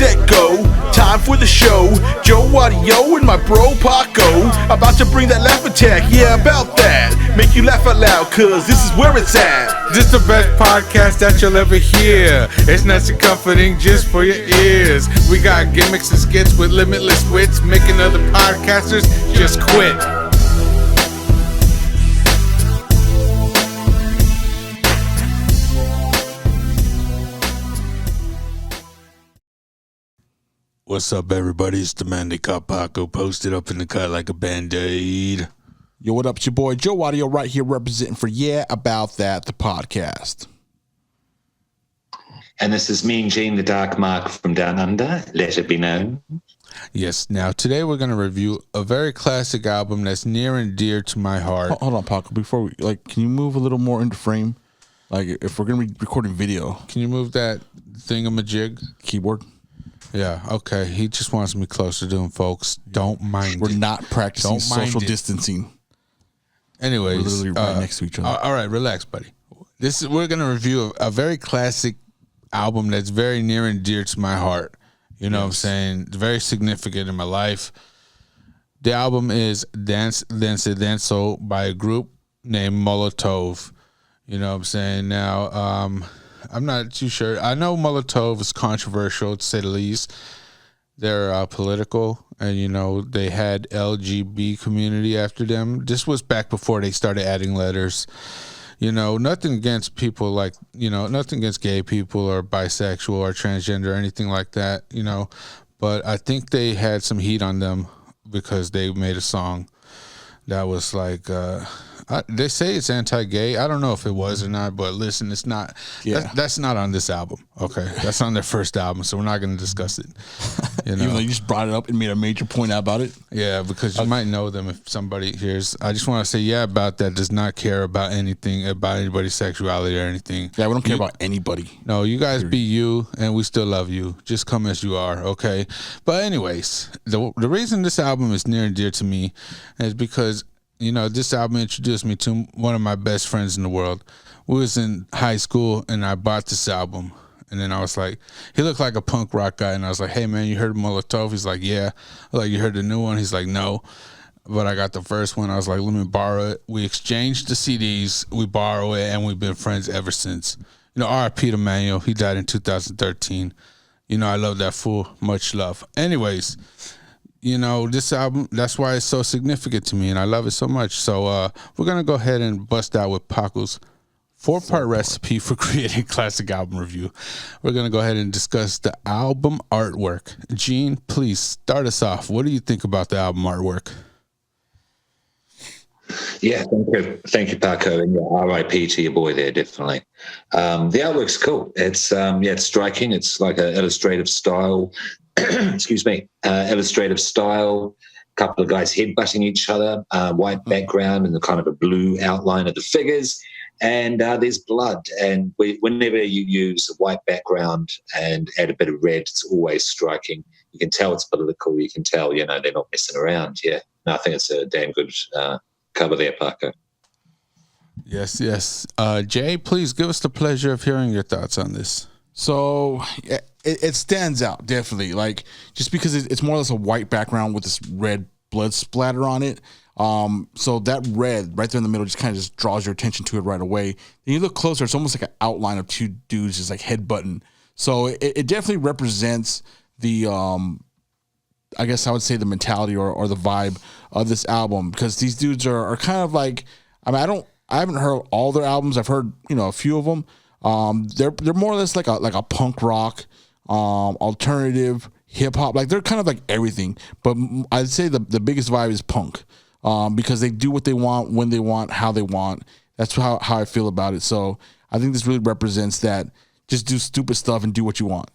set, go. Time for the show. Joe Audio and my bro Paco about to bring that laugh attack. Yeah, about that. Make you laugh out loud, cause this is where it's at. This the best podcast that you'll ever hear. It's nice and comforting just for your ears. We got gimmicks and skits with limitless wits, making other podcasters just quit. What's up, everybody? It's the man they call Paco, posted up in the cut like a Band-Aid. Yo, what up? It's your boy Joe Audio right here representing for Yeah About That, the podcast. And this is Mean Gene, the Dark Mark from Down Under, let it be known. Yes, now today we're going to review a very classic album that's near and dear to my heart. Hold on, Paco. Before we, can you move a little more into frame? Like, if we're going to be recording video. Can you move that thingamajig? Keyboard? Yeah, okay. He just wants me closer to him, folks. Don't mind We're it. not practicing social it. distancing. Anyways, we're literally right next to each other. All right, relax, buddy. We're going to review a very classic album that's very near and dear to my heart. You know what I'm saying? It's very significant in my life. The album is Denso by a group named Molotov. You know what I'm saying? Now, I'm not too sure. I know Molotov is controversial, to say the least. They're political, and, you know, they had LGBT community after them. This was back before they started adding letters. You know, nothing against people like, you know, nothing against gay people or bisexual or transgender or anything like that, you know. But I think they had some heat on them because they made a song that was like, they say it's anti-gay. I don't know if it was or not, but listen, it's not. Yeah. That's not on this album. Okay, that's on their first album, so we're not going to discuss it. You know? Even though you just brought it up and made a major point out about it. Yeah, because you might know them if somebody hears. I just want to say, yeah, about that. Does not care about anything about anybody's sexuality or anything. Yeah, we don't care about anybody. No, you guys be you, and we still love you. Just come as you are, okay? But anyways, the reason this album is near and dear to me is because, you know, this album introduced me to one of my best friends in the world. We was in high school, and I bought this album. And then I was like, he looked like a punk rock guy. And I was like, hey, man, you heard of Molotov? He's like, yeah. I was like, you heard the new one? He's like, no. But I got the first one. I was like, let me borrow it. We exchanged the CDs. We borrow it, and we've been friends ever since. You know, R.I.P. to Manuel. He died in 2013. You know, I love that fool. Much love. Anyways, you know, this album, that's why it's so significant to me, and I love it so much. So we're going to go ahead and bust out with Paco's four-part recipe for creating classic album review. We're going to go ahead and discuss the album artwork. Gene, please start us off. What do you think about the album artwork? Yeah, thank you, Paco, and R.I.P. to your boy there, definitely. The artwork's cool. It's it's striking. It's like an illustrative style. Excuse me, illustrative style. A couple of guys headbutting each other. White background and the kind of a blue outline of the figures. And there's blood. And whenever you use a white background and add a bit of red, it's always striking. You can tell it's political. You can tell, you know, they're not messing around. Yeah, no, I think it's a damn good cover there, Paco. Yes. Jay, please give us the pleasure of hearing your thoughts on this. So it stands out, definitely. Like, just because it's more or less a white background with this red blood splatter on it. So that red right there in the middle just kind of just draws your attention to it right away. Then you look closer, it's almost like an outline of two dudes just like headbutting. So it definitely represents the, I guess I would say the mentality or the vibe of this album, because these dudes are kind of like, I mean, I haven't heard all their albums. I've heard, you know, a few of them. They're more or less like a punk rock, alternative, hip hop. Like, they're kind of like everything. But I'd say the biggest vibe is punk. Because they do what they want, when they want, how they want. That's how I feel about it. So I think this really represents that. Just do stupid stuff and do what you want.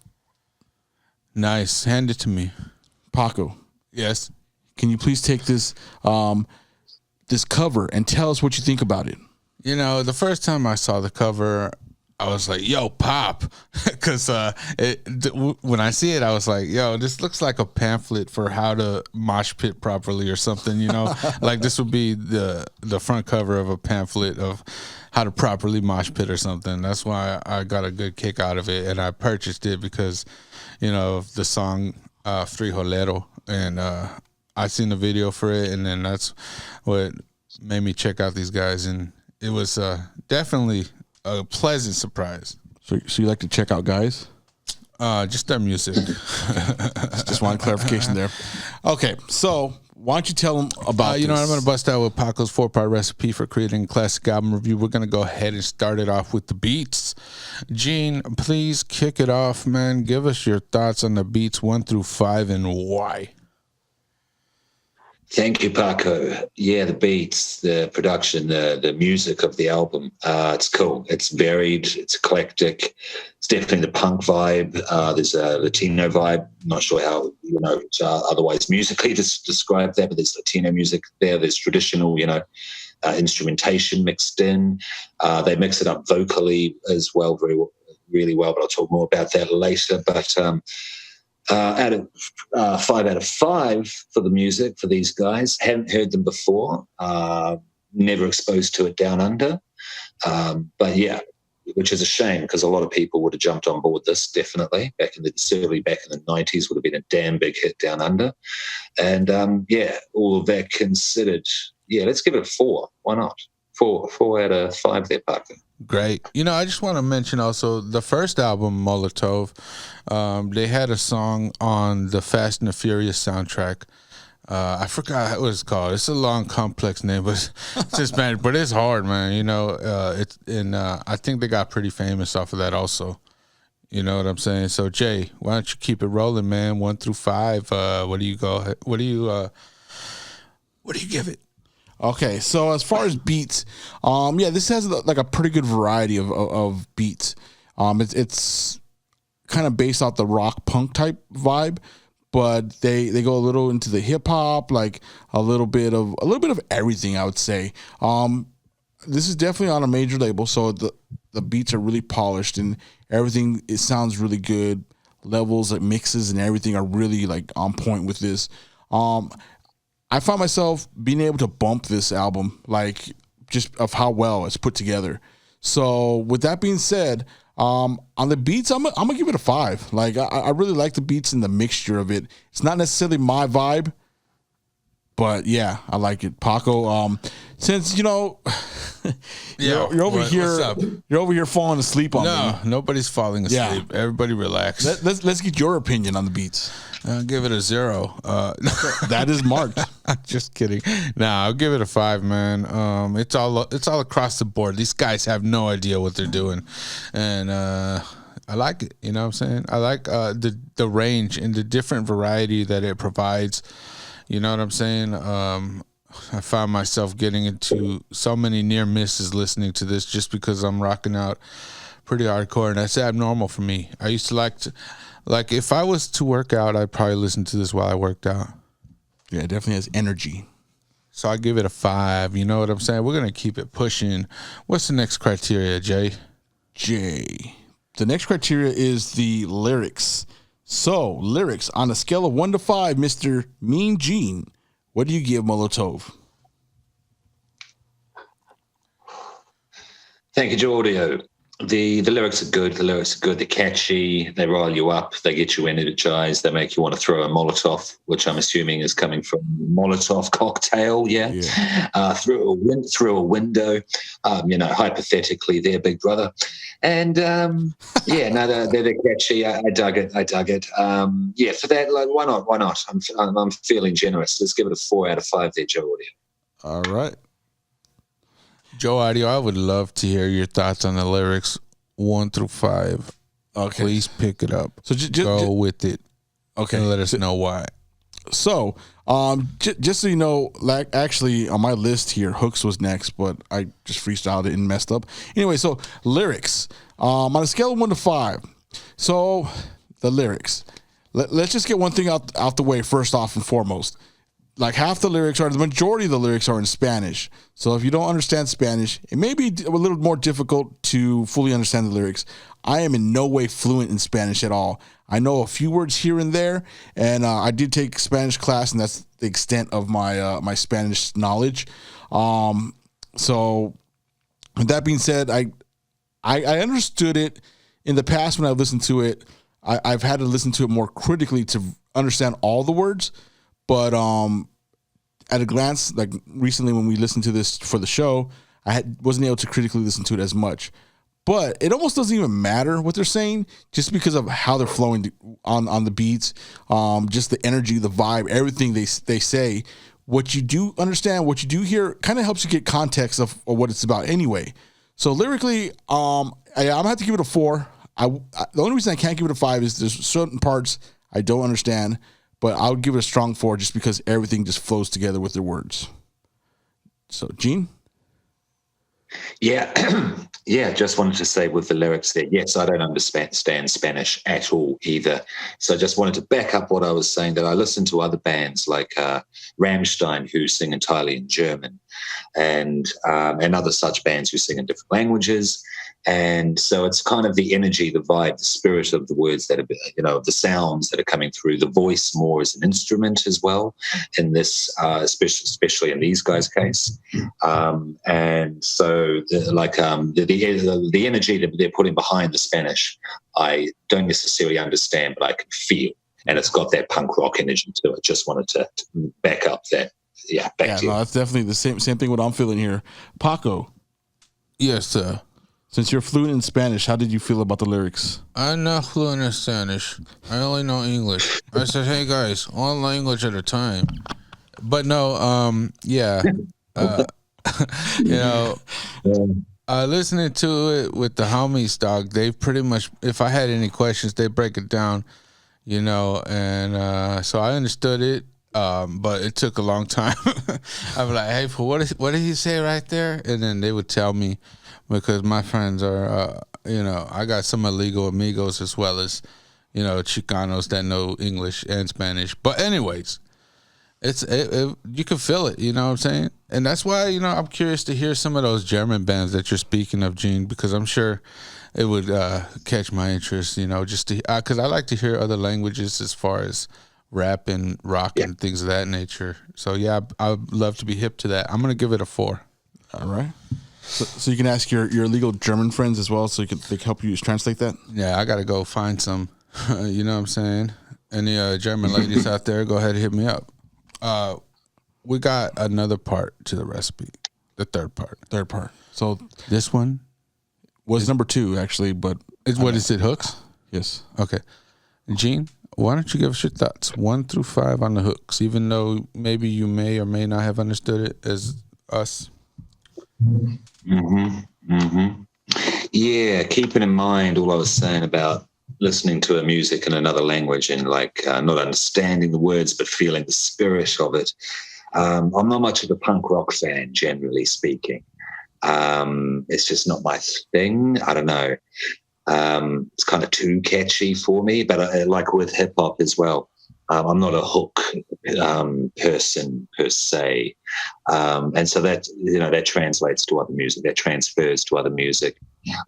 Nice. Hand it to me. Paco. Yes. Can you please take this this cover and tell us what you think about it? You know, the first time I saw the cover, I was like, yo, Pop. Because when I see it, I was like, yo, this looks like a pamphlet for how to mosh pit properly or something, you know? Like this would be the front cover of a pamphlet of how to properly mosh pit or something. That's why I got a good kick out of it. And I purchased it because, you know, of the song Frijolero. And I seen the video for it. And then that's what made me check out these guys. And it was definitely a pleasant surprise. So you like to check out guys? Just their music. Just one clarification there. Okay, so why don't you tell them about you know, this? I'm going to bust out with Paco's 4-part recipe for creating a classic album review. We're going to go ahead and start it off with the beats. Gene, please kick it off, man. Give us your thoughts on the beats 1 through 5 and why. Thank you, Paco. Yeah, the beats, the production, the music of the album, it's cool. It's varied, it's eclectic. It's definitely the punk vibe. There's a Latino vibe. I'm not sure how, you know, otherwise musically to describe that, but there's Latino music there. There's traditional, you know, instrumentation mixed in. They mix it up vocally as well, really well, but I'll talk more about that later. But out of 5 out of 5 for the music for these guys. Haven't heard them before. Never exposed to it down under. But yeah, which is a shame because a lot of people would have jumped on board this definitely certainly back in the 90s would have been a damn big hit down under. And yeah, all of that considered, yeah, let's give it a 4. Why not? 4 out of 5 there, Paco. Great. You know, I just want to mention also the first album, Molotov, they had a song on the Fast and the Furious soundtrack. I forgot what it's called. It's a long, complex name, but it's just, man, but it's hard, man. You know, I think they got pretty famous off of that also. You know what I'm saying? So Jay, why don't you keep it rolling, man? 1 through 5. What do you give it? Okay, so as far as beats, yeah, this has like a pretty good variety of beats. It's kind of based off the rock punk type vibe, but they go a little into the hip hop, like a little bit of everything, I would say. This is definitely on a major label, so the beats are really polished and everything. It sounds really good. Levels, like mixes, and everything are really like on point with this. I find myself being able to bump this album, like just of how well it's put together. So with that being said, on the beats, I'm gonna give it a 5. Like I really like the beats and the mixture of it. It's not necessarily my vibe, but yeah, I like it. Paco, since you know, you're over here. What's up? You're over here falling asleep on me. No, nobody's falling asleep. Yeah. Everybody relax. Let's get your opinion on the beats. I'll give it a 0. That is marked. Just kidding. Nah, I'll give it a 5, man. It's all across the board. These guys have no idea what they're doing, and I like it. You know what I'm saying? I like the range and the different variety that it provides. You know what I'm saying? I found myself getting into so many near misses listening to this just because I'm rocking out pretty hardcore, and that's abnormal for me. I used to like if I was to work out, I'd probably listen to this while I worked out. Yeah, it definitely has energy. So I give it a 5. You know what I'm saying? We're gonna keep it pushing. What's the next criteria, Jay? The next criteria is the lyrics. So lyrics on a scale of 1 to 5, Mr. Mean Gene, what do you give Molotov? Thank you, Giorgio. The lyrics are good. They're catchy. They rile you up. They get you energized. They make you want to throw a Molotov, which I'm assuming is coming from Molotov cocktail. Yeah. Through a window. You know, hypothetically, they're big brother. And yeah, no, they're catchy. I dug it. Yeah, for that, like, why not? I'm feeling generous. Let's give it a 4 out of 5 there, Joe Audio. All right. Joe Audio, I would love to hear your thoughts on the lyrics 1 through 5. Okay. Please pick it up. So go with it. Okay. And let us know why. So, just so you know, like actually on my list here, Hooks was next, but I just freestyled it and messed up. Anyway, so lyrics on a scale of 1 to 5. So the lyrics. Let's just get one thing out the way first off and foremost. like half the lyrics are, the majority of the lyrics are in Spanish. So if you don't understand Spanish, it may be a little more difficult to fully understand the lyrics. I am in no way fluent in Spanish at all. I know a few words here and there, and I did take Spanish class, and that's the extent of my Spanish knowledge. So with that being said, I understood it in the past when I listened to it. I've had to listen to it more critically to understand all the words. But at a glance, like recently when we listened to this for the show, wasn't able to critically listen to it as much. But it almost doesn't even matter what they're saying, just because of how they're flowing on the beats, just the energy, the vibe, everything they say. What you do understand, what you do hear, kind of helps you get context of what it's about anyway. So lyrically, I'm gonna have to give it a 4. The only reason I can't give it a 5 is there's certain parts I don't understand. But I would give it a strong 4 just because everything just flows together with their words. So, Gene? Yeah, yeah. Just wanted to say with the lyrics there, yes, I don't understand Spanish at all either. So I just wanted to back up what I was saying, that I listen to other bands like Rammstein, who sing entirely in German, and other such bands who sing in different languages. And so it's kind of the energy, the vibe, the spirit of the words that are, the sounds that are coming through, the voice more as an instrument as well in this, especially in these guys' case. And so the energy that they're putting behind the Spanish, I don't necessarily understand, but I can feel. And it's got that punk rock energy to it. Just wanted to back up that. Yeah, back to you. No, that's definitely the same thing what I'm feeling here. Paco. Yes, sir. Since you're fluent in Spanish, how did you feel about the lyrics? I'm not fluent in Spanish. I only know English. I said, hey guys, one language at a time. But no, yeah. Listening to it with the homies, dog, they pretty much, if I had any questions, they break it down, and so I understood it. But it took a long time. I'm like, hey, what did he say right there? And then they would tell me, because my friends are, I got some illegal amigos as well as, Chicanos that know English and Spanish. But anyways, you can feel it, you know what I'm saying? And that's why, I'm curious to hear some of those German bands that you're speaking of, Gene, because I'm sure it would catch my interest, just to, because I like to hear other languages as far as rap and rock and things of that nature. So yeah, I'd love to be hip to that. I'm gonna give it a 4. All right. So you can ask your illegal German friends as well, so they can help you translate that. Yeah, I gotta go find some. You know what I'm saying? Any German ladies out there, go ahead and hit me up. We got another part to the recipe. The third part. So this one was number 2 actually, but what is it? Hooks? Yes. Okay, Gene, why don't you give us your thoughts 1 through 5 on the hooks, even though maybe you may or may not have understood it as us. Yeah, keeping in mind all I was saying about listening to a music in another language and not understanding the words but feeling the spirit of it. I'm not much of a punk rock fan, generally speaking. It's just not my thing. I don't know. It's kind of too catchy for me, but like with hip hop as well, I'm not a hook person per se, and so that translates to other music, that transfers to other music,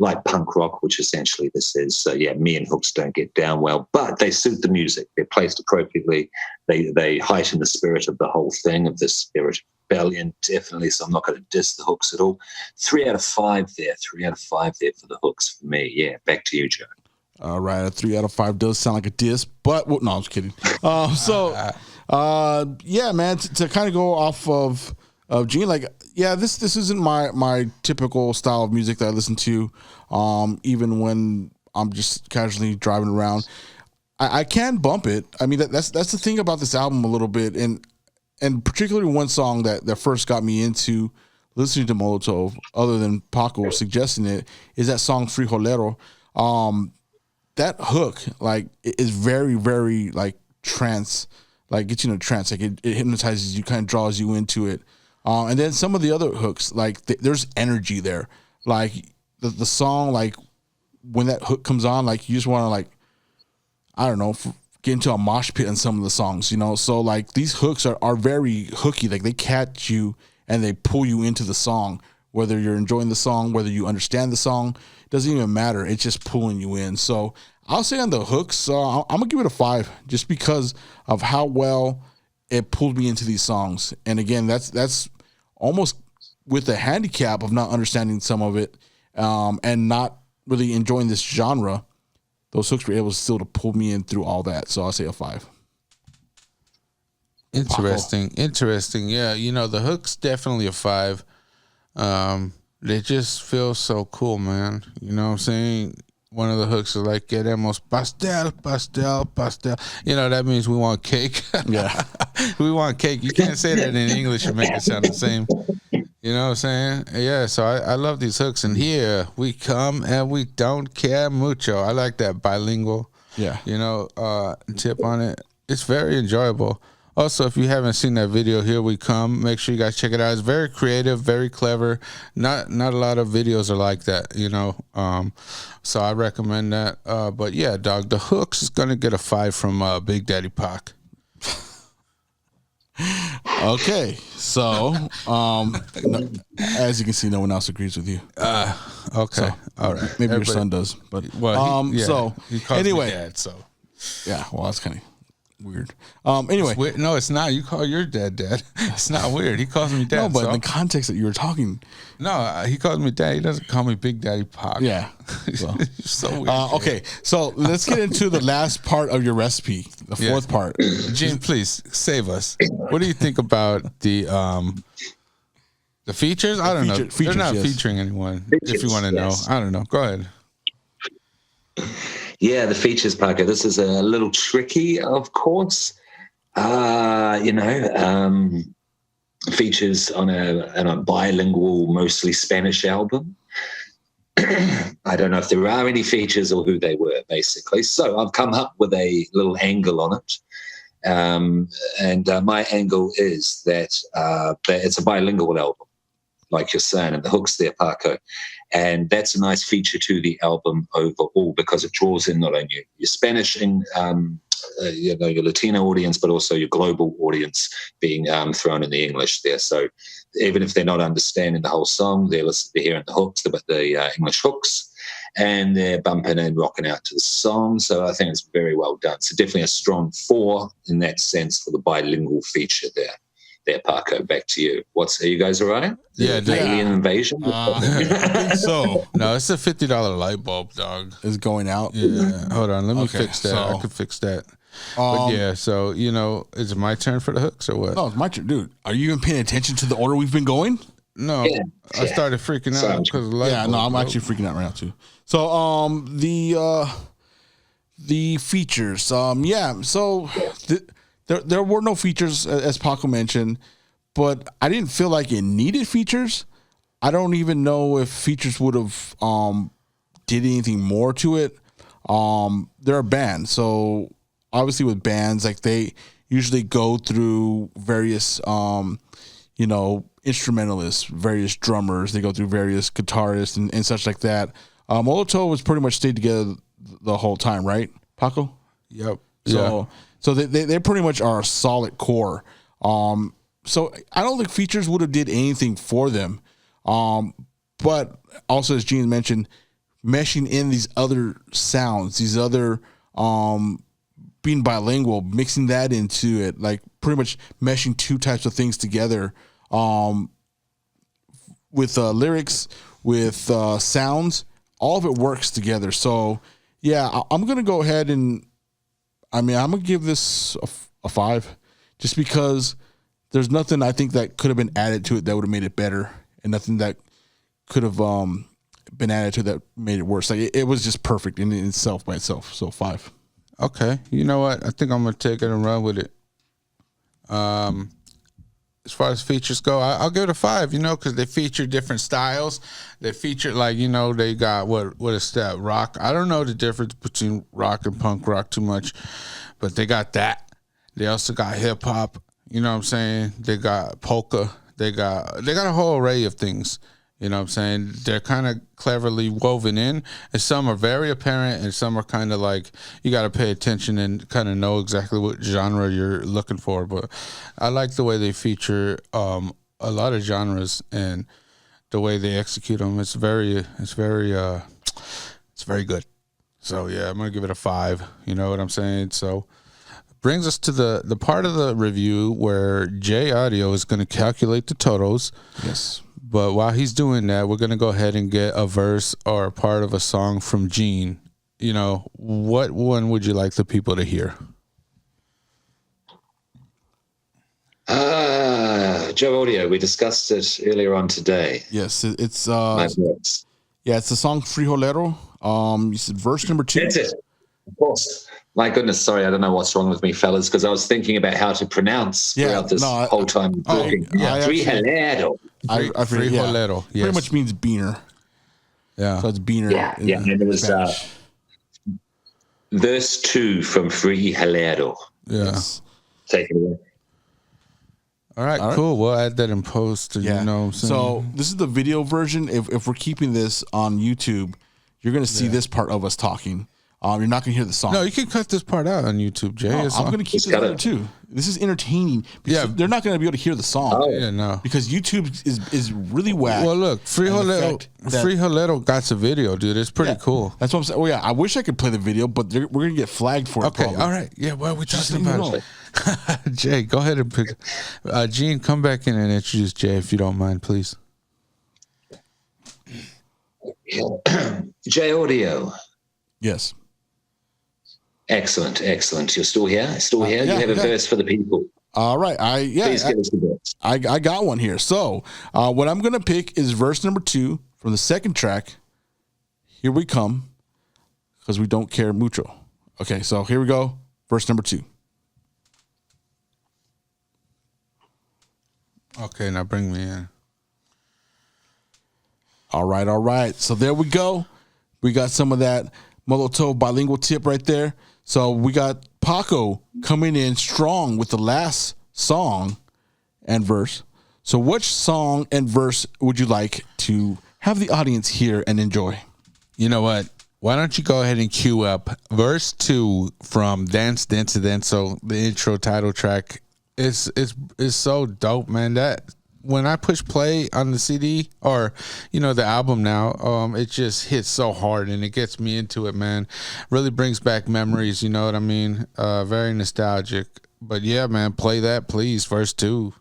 like punk rock, which essentially this is. So yeah, me and hooks don't get down well, but they suit the music. They're placed appropriately. They heighten the spirit of the whole thing, of the spirit of rebellion, definitely. So I'm not going to diss the hooks at all. 3 out of 5 there. 3 out of 5 there for the hooks for me. Yeah, back to you, Joe. All right, a 3 out of 5 does sound like a diss, but no, I'm just kidding. Yeah, man, to kind of go off of Gene, this isn't my typical style of music that I listen to, even when I'm just casually driving around. I can bump it. I mean, that's the thing about this album a little bit, and particularly one song that first got me into listening to Molotov, other than Paco suggesting it, is that song Frijolero. That hook, is very, very, trance, gets you in a trance. It hypnotizes you, kind of draws you into it. And then some of the other hooks, there's energy there. The song, when that hook comes on, you just want to, I don't know, get into a mosh pit in some of the songs, you know. So like these hooks are very hooky. Like they catch you and they pull you into the song. Whether you're enjoying the song, whether you understand the song, doesn't even matter. It's just pulling you in. So I'll say on the hooks, I'm gonna give it a 5, just because of how well it pulled me into these songs. And again, that's almost with the handicap of not understanding some of it, and not really enjoying this genre. Those hooks were able still to pull me in through all that. So I'll say a 5. Interesting. Yeah, the hook's definitely a 5. They just feel so cool, man. You know what I'm saying? One of the hooks is like, queremos pastel, pastel, pastel. That means we want cake. Yeah. We want cake. You can't say that in English and make it sound the same. You know what I'm saying? Yeah, so I love these hooks. And here we come and we don't care mucho. I like that bilingual, Yeah. Tip on it. It's very enjoyable. Also, if you haven't seen that video, Here We Come, make sure you guys check it out. It's very creative, very clever. Not a lot of videos are like that, so I recommend that. But yeah, dog, the hooks is going to get a 5 from Big Daddy Pac. Okay, so as you can see, no one else agrees with you. Okay, So, all right. Maybe your son does, but He calls anyway, me dad, so. yeah. Well, that's kind of weird. Anyway, It's weird. No, it's not. You call your dad. It's not weird. He calls me dad. no, but so. in the context that you were talking, No, he calls me dad. He doesn't call me Big Daddy Pac. yeah. So, You're so weird. okay, so let's get into the last part of your recipe, the fourth part. Gene, please save us. What do you think about the features? I don't know. Features, They're not yes. featuring anyone. If Features, you want to know, yes. I don't know. Go ahead. Yeah, the features, Paco. This is a little tricky, of course. Features on a bilingual, mostly Spanish album. I don't know if there are any features or who they were, basically. So I've come up with a little angle on it. And my angle is that it's a bilingual album, like you're saying, and the hook's there, Paco. And that's a nice feature to the album overall, because it draws in not only your Spanish and your Latino audience, but also your global audience being thrown in the English there. So even if they're not understanding the whole song, they're hearing the hooks, the English hooks, and they're bumping and rocking out to the song. So I think it's very well done. So definitely a strong 4 in that sense for the bilingual feature there. There, Paco, back to you. Are you guys all right? Yeah, Alien invasion? I think so. No, it's a $50 light bulb, dog. Is going out. Yeah, hold on. Let me Okay, fix that. so- I could fix that. But yeah, so is it my turn for the hooks or what? No, it's my turn, dude. Are you even paying attention to the order we've been going? No, Yeah. I started freaking out Sorry. because of the light Yeah, bulb, no, I'm bro. actually freaking out right now too. So, the features, so there were no features as Paco mentioned, but I didn't feel like it needed features. I don't even know if features would have did anything more to it. They're a band, so obviously with bands, like they usually go through various instrumentalists, various drummers. They go through various guitarists and such like that. Molotov was pretty much stayed together the whole time, right, Paco? Yep. So they pretty much are a solid core. So I don't think features would have did anything for them. But also, as Gene mentioned, meshing in these other sounds, these other being bilingual, mixing that into it, like pretty much meshing two types of things together, with lyrics, with sounds, all of it works together. So yeah, I'm gonna go ahead and I'm gonna give this a 5, just because there's nothing I think that could have been added to it that would have made it better, and nothing that could have been added to it that made it worse. Like it was just perfect in itself by itself. So 5. Okay. You know what? I think I'm gonna take it and run with it. As far as features go, I'll give it a 5. Because they feature different styles. They feature they got what is that, rock? I don't know the difference between rock and punk rock too much, but they got that. They also got hip hop. You know what I'm saying? They got polka. They got a whole array of things. You know what I'm saying? They're kind of cleverly woven in, and some are very apparent, and some are kind of like you got to pay attention and kind of know exactly what genre you're looking for. But I like the way they feature a lot of genres and the way they execute them. It's very good. So yeah, I'm gonna give it a 5. You know what I'm saying? So brings us to the part of the review where J Audio is going to calculate the totals. Yes. But while he's doing that, we're going to go ahead and get a verse or a part of a song from Gene. You know, what one would you like the people to hear? Joe Audio, we discussed it earlier on today. Yes, it's My thoughts. yeah, it's the song Frijolero. You said verse number 2. That's it. Of course. My goodness, sorry, I don't know what's wrong with me, fellas, because I was thinking about how to pronounce throughout this whole time talking. Frijolero. I forget, Frijolero, yes. Pretty much means beaner. Yeah. So it's beaner. Yeah, and it was verse 2 from Frijolero. Yeah. Yes. Take it away. All right, cool. We'll add that in post. And Yeah. You know what I'm saying? So this is the video version. If we're keeping this on YouTube, you're going to see this part of us talking. You're not going to hear the song. No, you can cut this part out on YouTube, Jay. No, I'm going to keep this there too. This is entertaining. Because they're not going to be able to hear the song. Yeah, no. Because YouTube is really whack. Well, look, Frijolero got a video, dude. It's pretty cool. That's what I'm saying. Oh, yeah. I wish I could play the video, but we're going to get flagged for it. Okay, probably. all right. Yeah, well, we're Just talking so you about know. it. Jay, go ahead and pick. Gene, come back in and introduce Jay if you don't mind, please. J Audio. Yes. Excellent. You're still here? Still here? You have a verse for the people. All right. Please give us the verse. I got one here. So what I'm going to pick is verse number 2 from the second track. Here we come, because we don't care mucho. Okay, so here we go. Verse number 2. Okay, now bring me in. All right. So there we go. We got some of that Molotov bilingual tip right there. So we got Paco coming in strong with the last song and verse. So which song and verse would you like to have the audience hear and enjoy? You know what? Why don't you go ahead and cue up verse 2 from Denso, the intro title track. It's so dope, man. That when I push play on the CD or, you know, the album now, it just hits so hard and it gets me into it, man. Really brings back memories, you know what I mean? Very nostalgic. But yeah, man, play that, please. Verse 2.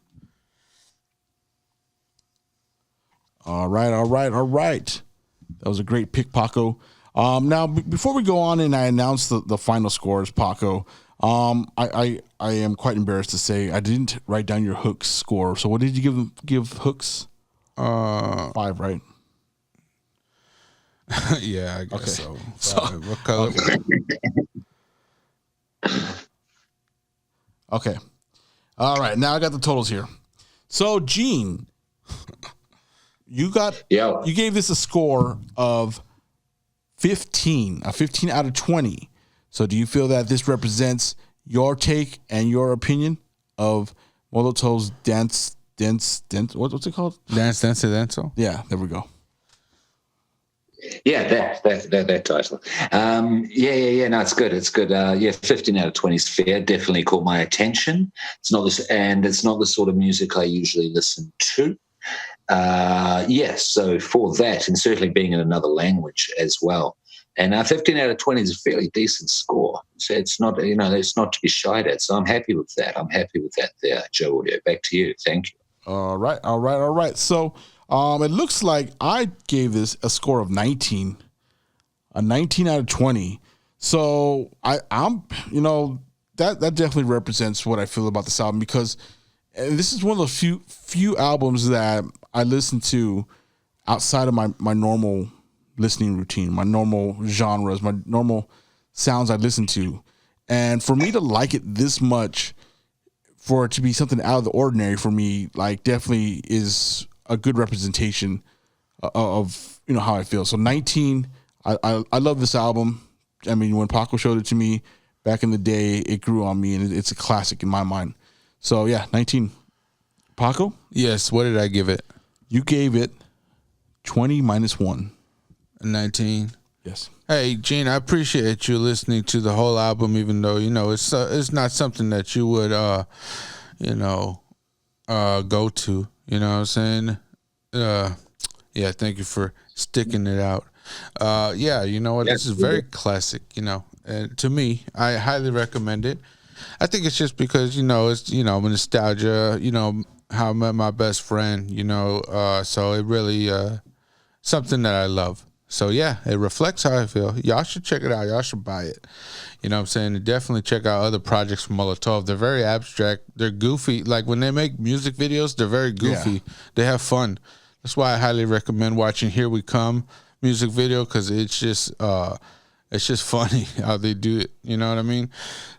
All right. That was a great pick, Paco. Now, before we go on and I announce the final scores, Paco, I am quite embarrassed to say I didn't write down your Hooks score. So what did you give Hooks? 5, right? Yeah, I guess so. What color? Okay. All right. Now I got the totals here. So Gene, you gave this a score of 15, a 15 out of 20. So do you feel that this represents your take and your opinion of Molotov's dance? What's it called? Dance Denso. Yeah, there we go. Yeah, that title. Yeah. No, it's good. It's good. 15 out of 20 is fair. Definitely caught my attention. It's not the sort of music I usually listen to. So for that, and certainly being in another language as well. And 15 out of 20 is a fairly decent score. So it's not, it's not to be shied at. So I'm happy with that. There, Joe Audio. Back to you. Thank you. All right. So it looks like I gave this a score of 19, a 19 out of 20. So I'm that definitely represents what I feel about this album, because this is one of the few albums that I listen to outside of my normal listening routine, my normal genres, my normal sounds I listen to. And for me to like it this much, for it to be something out of the ordinary for me, like, definitely is a good representation of how I feel. So 19, I love this album. I mean, when Paco showed it to me back in the day, it grew on me, and it's a classic in my mind. So yeah, 19. Paco? Yes, what did I give it? You gave it 20 minus 1. 19. Yes. Hey, Gene, I appreciate you listening to the whole album, even though it's not something that you would go to. You know what I'm saying? Yeah, thank you for sticking it out. Yeah, you know what? This is very classic. And to me, I highly recommend it. I think it's just because it's nostalgia. How I met my best friend. So it really something that I love. So yeah, it reflects how I feel. Y'all should check it out. Y'all should buy it. You know what I'm saying? And definitely check out other projects from Molotov. They're very abstract. They're goofy. Like when they make music videos, they're very goofy. Yeah. They have fun. That's why I highly recommend watching Here We Come music video, because it's just funny how they do it. You know what I mean?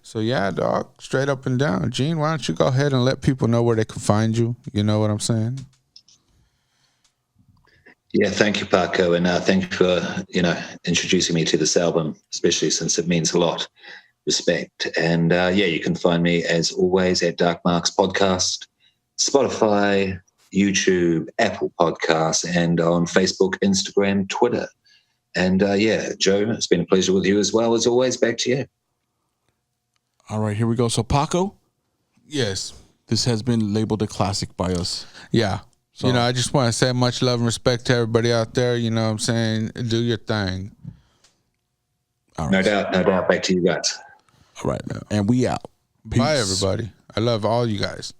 So yeah, dog, straight up and down. Gene, why don't you go ahead and let people know where they can find you? You know what I'm saying? Yeah, thank you, Paco, and thank you for introducing me to this album, especially since it means a lot. Respect, and you can find me as always at Dark Marks Podcast, Spotify, YouTube, Apple Podcasts, and on Facebook, Instagram, Twitter. And Joe, it's been a pleasure with you as well as always. Back to you. All right, here we go. So Paco, Yes. this has been labeled a classic by us. Yeah. So, I just want to say much love and respect to everybody out there. You know what I'm saying? Do your thing. all right. No doubt. Back to you guys. All right, and we out. Peace. Bye, everybody. I love all you guys.